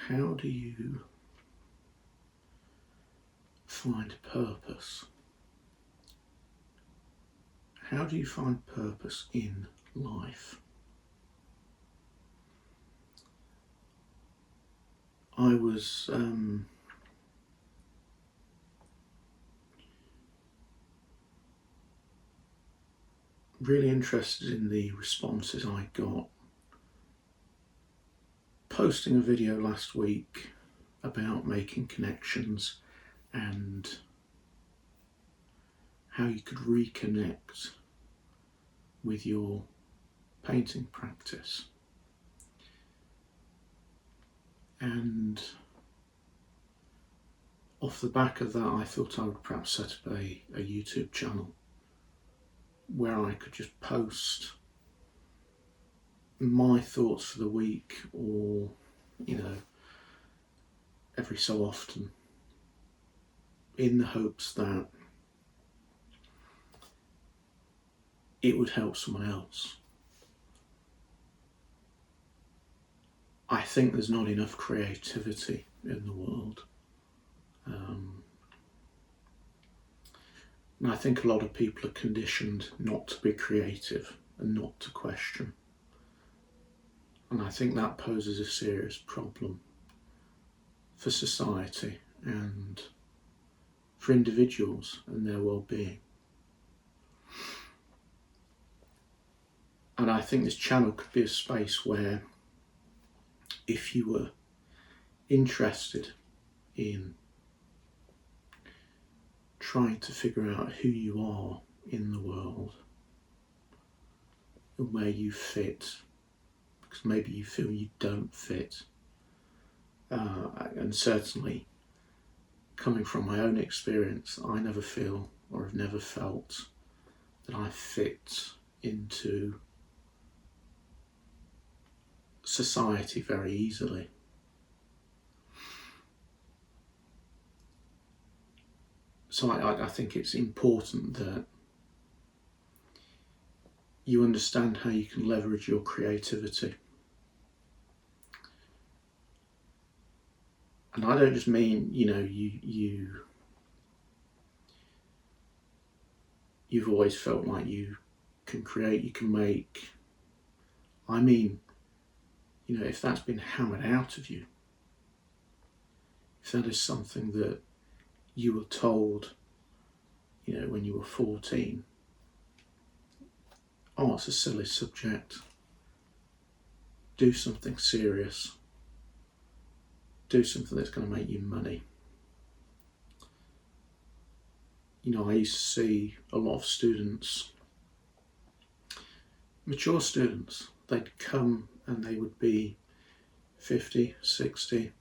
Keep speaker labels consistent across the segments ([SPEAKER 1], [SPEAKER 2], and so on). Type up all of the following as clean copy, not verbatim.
[SPEAKER 1] How do you find purpose? How do you find purpose in life? I was really interested in the responses I got posting a video last week about making connections and how you could reconnect with your painting practice. And off the back of that, I thought I would perhaps set up a YouTube channel where I could just post my thoughts for the week, or every so often, in the hopes that it would help someone else. I think there's not enough creativity in the world. And I think a lot of people are conditioned not to be creative and not to question. And I think that poses a serious problem for society and for individuals and their well-being. And I think this channel could be a space where, if you were interested in trying to figure out who you are in the world and where you fit, because maybe you feel you don't fit, and certainly coming from my own experience, I never feel or have never felt that I fit into society very easily. So I think it's important that you understand how you can leverage your creativity. And I don't just mean, you've always felt like you can create, you can make. I mean, if that's been hammered out of you, if that is something that you were told, when you were 14, oh, it's a silly subject, do something serious, do something that's going to make you money. I used to see a lot of students, mature students, they'd come and they would be 50, 60,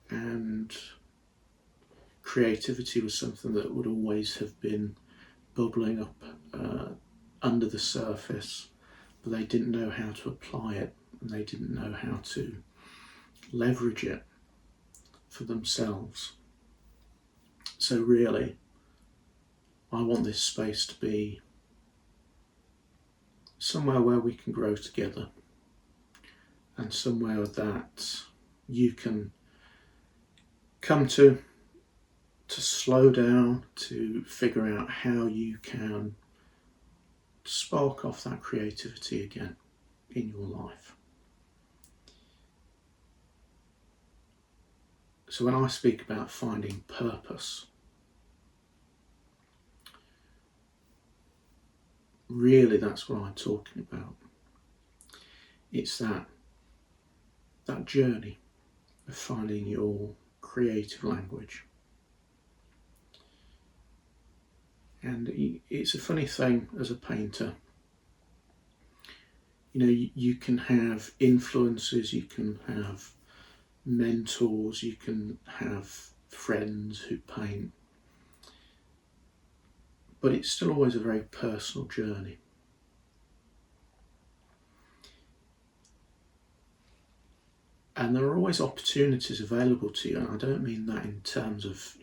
[SPEAKER 1] and creativity was something that would always have been bubbling up under the surface, but they didn't know how to apply it, and they didn't know how to leverage it for themselves. So really, I want this space to be somewhere where we can grow together, and somewhere that you can come to slow down, to figure out how you can spark off that creativity again in your life. So when I speak about finding purpose, really that's what I'm talking about. It's that journey of finding your creative language. And it's a funny thing as a painter. You can have influences, you can have mentors, you can have friends who paint, but it's still always a very personal journey. And there are always opportunities available to you, and I don't mean that in terms of,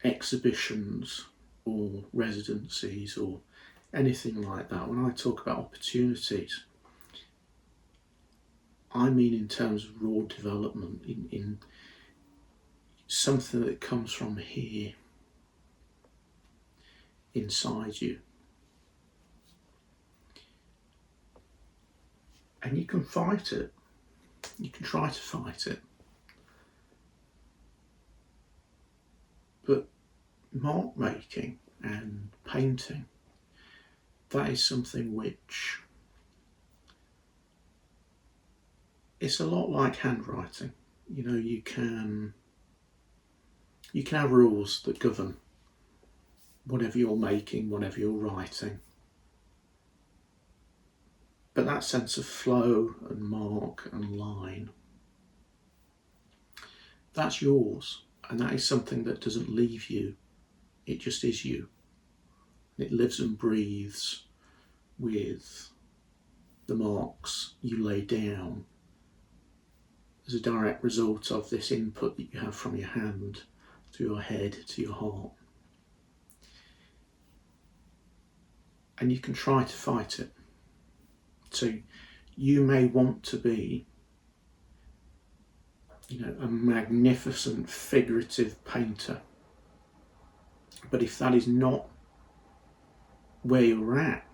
[SPEAKER 1] exhibitions or residencies or anything like that. When I talk about opportunities, I mean in terms of raw development, in something that comes from here inside you. And you can fight it. You can try to fight it. But mark making and painting, that is something which it's a lot like handwriting. You know, you can have rules that govern whatever you're making, whatever you're writing. But that sense of flow and mark and line, that's yours. And that is something that doesn't leave you. It just is you. It lives and breathes with the marks you lay down as a direct result of this input that you have from your hand to your head to your heart. And you can try to fight it. So you may want to be, you know, a magnificent figurative painter. But if that is not where you're at,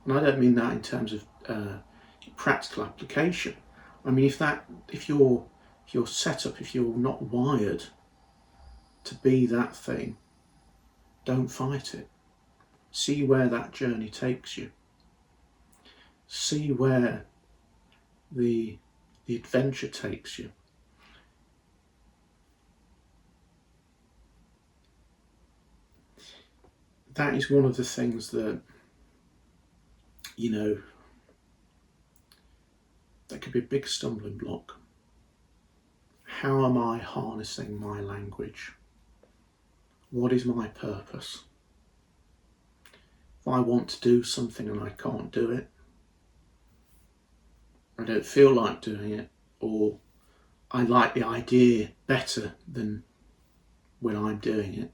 [SPEAKER 1] and I don't mean that in terms of practical application. I mean if you're set up, if you're not wired to be that thing, don't fight it. See where that journey takes you. See where the adventure takes you. That is one of the things that, you know, that could be a big stumbling block. How am I harnessing my language? What is my purpose? If I want to do something and I can't do it, I don't feel like doing it, or I like the idea better than when I'm doing it,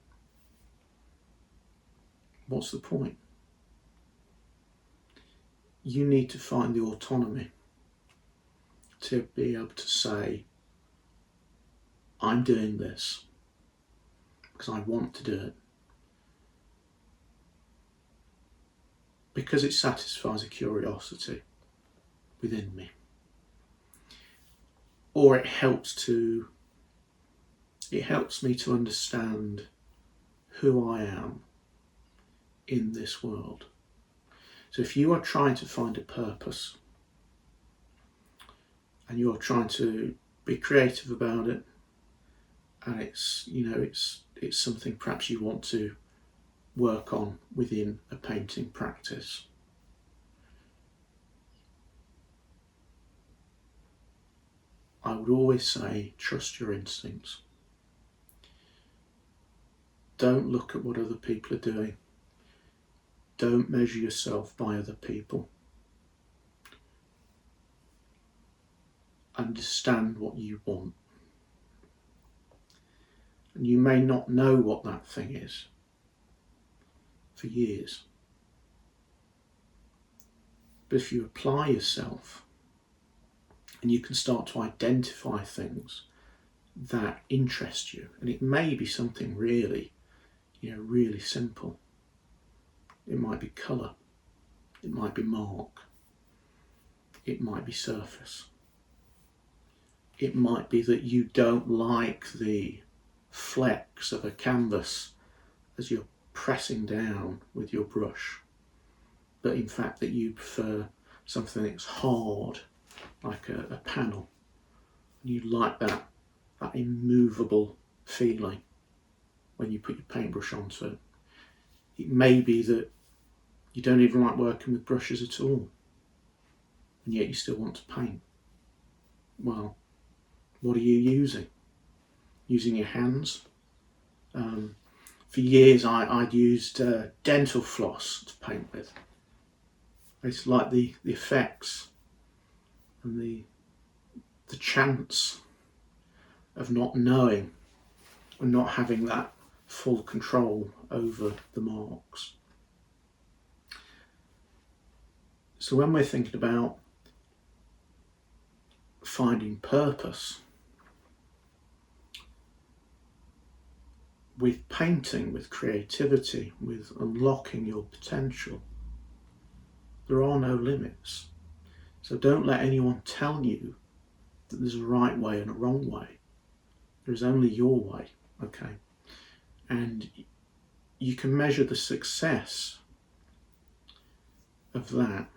[SPEAKER 1] what's the point? You need to find the autonomy to be able to say, I'm doing this because I want to do it, because it satisfies a curiosity within me, or it helps me to understand who I am in this world. So if you are trying to find a purpose and you're trying to be creative about it, and it's something perhaps you want to work on within a painting practice, I would always say trust your instincts. Don't look at what other people are doing. Don't measure yourself by other people. Understand what you want. And you may not know what that thing is for years. But if you apply yourself and you can start to identify things that interest you, and it may be something really, really simple. It might be colour, it might be mark, it might be surface. It might be that you don't like the flecks of a canvas as you're pressing down with your brush, but in fact that you prefer something that's hard, like a panel. You like that immovable feeling when you put your paintbrush onto it. It may be that you don't even like working with brushes at all, and yet you still want to paint. Well, what are you using? Using your hands? For years I'd used dental floss to paint with. It's like the effects and the chance of not knowing and not having that full control over the marks. So when we're thinking about finding purpose. With painting, with creativity, with unlocking your potential, there are no limits. So don't let anyone tell you that there's a right way and a wrong way. There is only your way, okay? And you can measure the success of that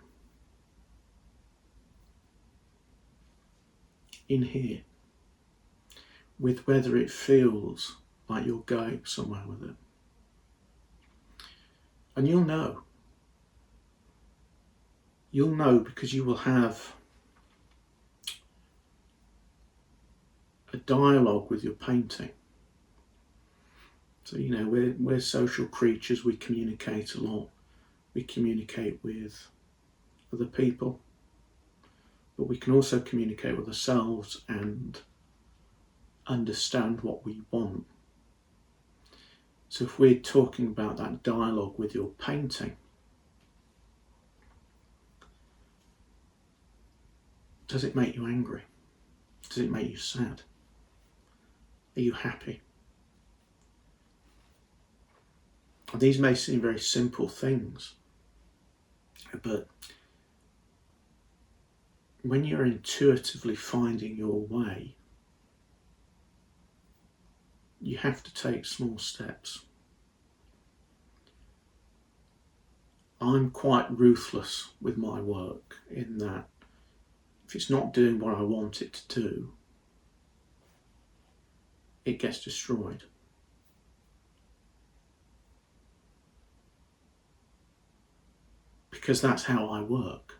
[SPEAKER 1] in here, with whether it feels like you're going somewhere with it. And you'll know. You'll know because you will have a dialogue with your painting. So, you know, we're social creatures, we communicate a lot. We communicate with other people, but we can also communicate with ourselves and understand what we want. So if we're talking about that dialogue with your painting, does it make you angry? Does it make you sad? Are you happy? These may seem very simple things, but when you're intuitively finding your way, you have to take small steps. I'm quite ruthless with my work in that if it's not doing what I want it to do, it gets destroyed. Because that's how I work.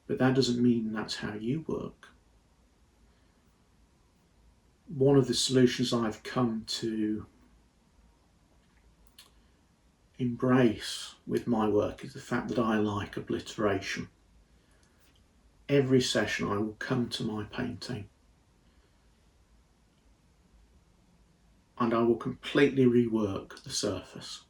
[SPEAKER 1] But that doesn't mean that's how you work. One of the solutions I've come to embrace with my work is the fact that I like obliteration. Every session I will come to my painting and I will completely rework the surface.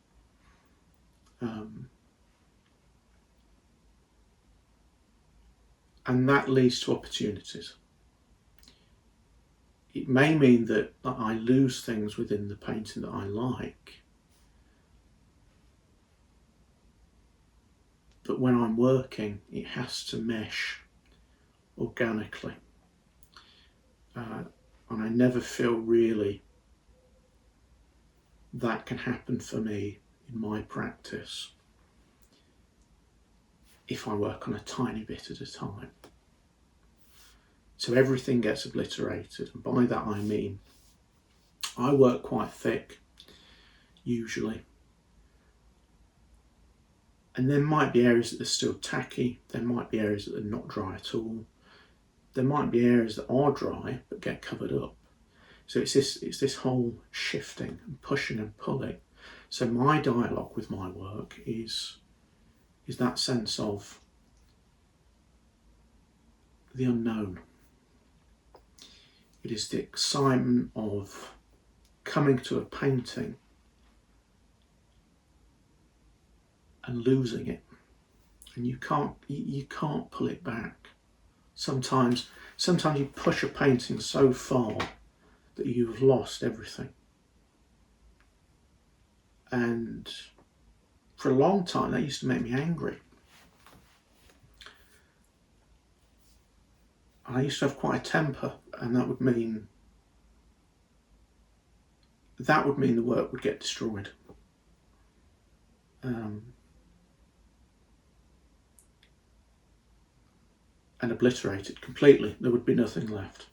[SPEAKER 1] And that leads to opportunities. It may mean that I lose things within the painting that I like, but when I'm working, it has to mesh organically. And I never feel really that can happen for me in my practice if I work on a tiny bit at a time. So everything gets obliterated, and by that I mean I work quite thick usually, and there might be areas that are still tacky, there might be areas that are not dry at all, there might be areas that are dry but get covered up. So it's this whole shifting and pushing and pulling. So my dialogue with my work is that sense of the unknown. It is the excitement of coming to a painting and losing it, and you can't pull it back. Sometimes you push a painting so far that you've lost everything. And for a long time that used to make me angry. I used to have quite a temper, and that would mean the work would get destroyed. And obliterated completely. There would be nothing left.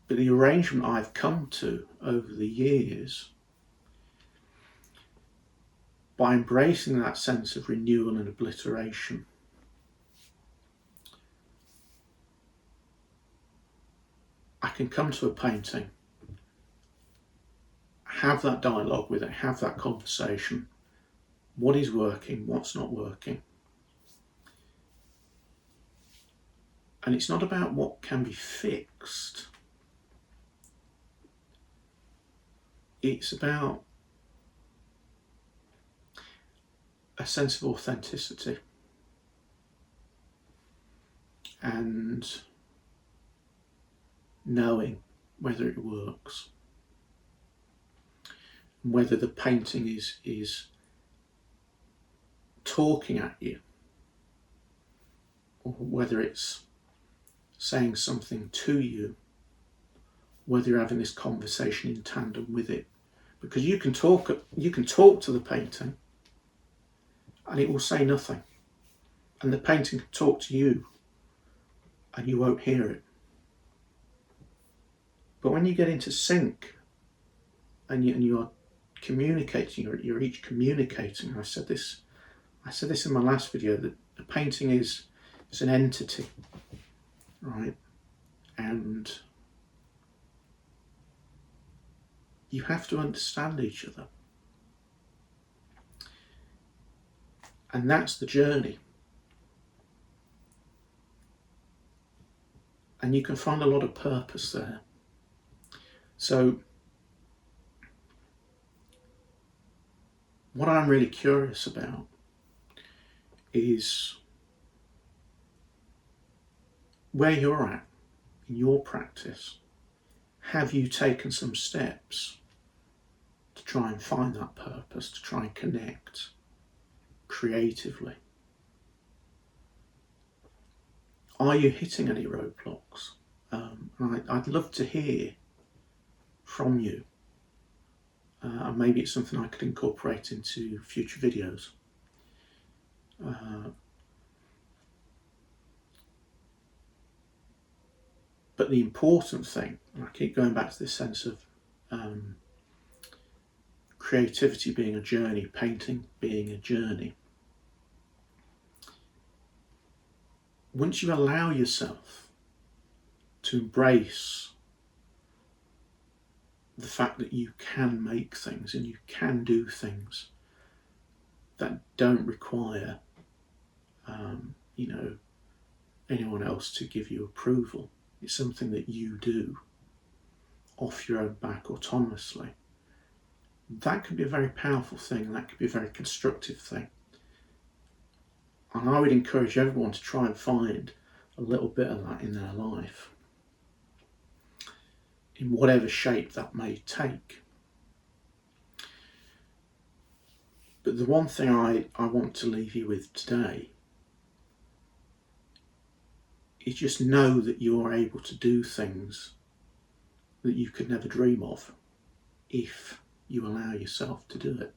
[SPEAKER 1] But the arrangement I've come to over the years, by embracing that sense of renewal and obliteration, I can come to a painting, have that dialogue with it, have that conversation. What is working, what's not working? And it's not about what can be fixed. It's about a sense of authenticity. and knowing whether it works, whether the painting is talking at you, or whether it's saying something to you, whether you're having this conversation in tandem with it. Because you can talk to the painting and it will say nothing, and the painting can talk to you and you won't hear it. But when you get into sync and you are communicating, you're each communicating. I said this in my last video, that the painting is an entity, right? And you have to understand each other. And that's the journey. And you can find a lot of purpose there. So what I'm really curious about is where you're at in your practice. Have you taken some steps to try and find that purpose, to try and connect creatively? Are you hitting any roadblocks? I'd love to hear from you. Maybe it's something I could incorporate into future videos. But the important thing, and I keep going back to this sense of creativity being a journey, painting being a journey. Once you allow yourself to embrace the fact that you can make things and you can do things that don't require anyone else to give you approval, it's something that you do off your own back autonomously, that could be a very powerful thing, and that could be a very constructive thing. And I would encourage everyone to try and find a little bit of that in their life, in whatever shape that may take. But the one thing I want to leave you with today is just know that you are able to do things that you could never dream of if you allow yourself to do it.